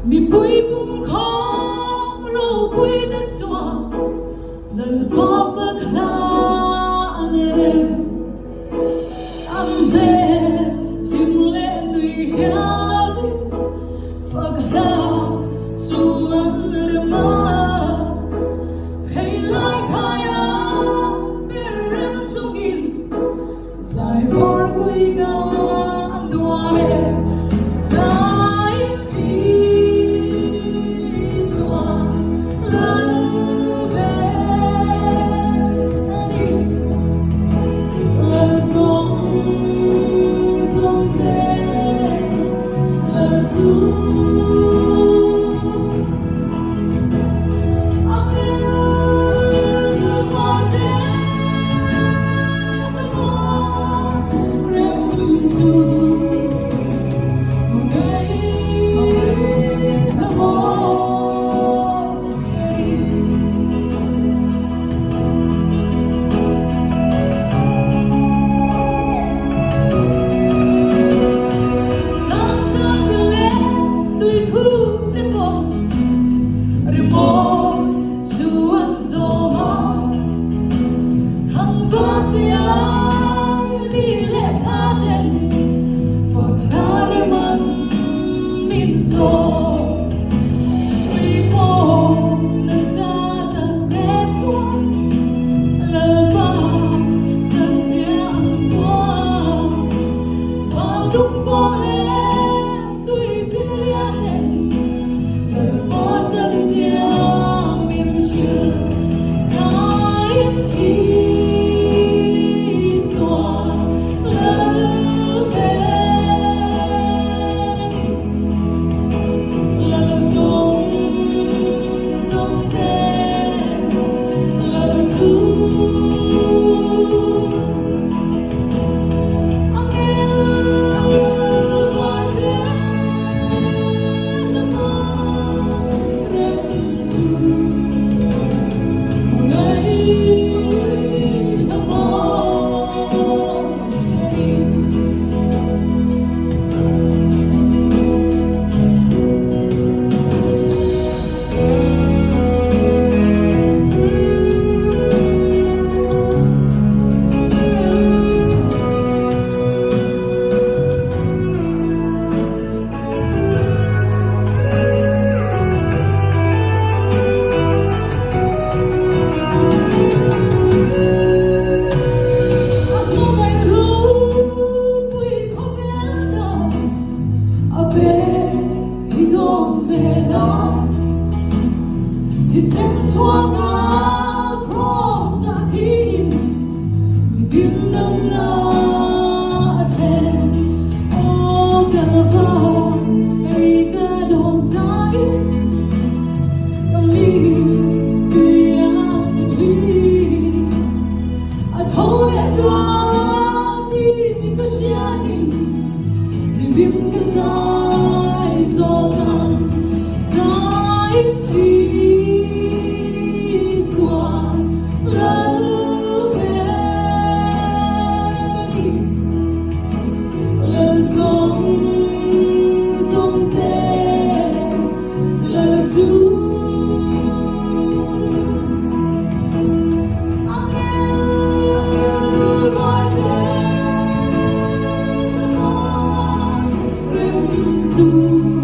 mi bụi bung khó râu bụi đất chua lời bỏ phật la nề âm mê phim lệ tùy hiếu phật la chuan rma thấy lại khaya berem sungin dài gót bụi ga đuôi thì xem xóa ngã cross xa thiên vì tim nâng nát thêm ô cả vào ấy cả đồn dài kami biar kecil atau lekat di kesiani lebih kezai zonan zai to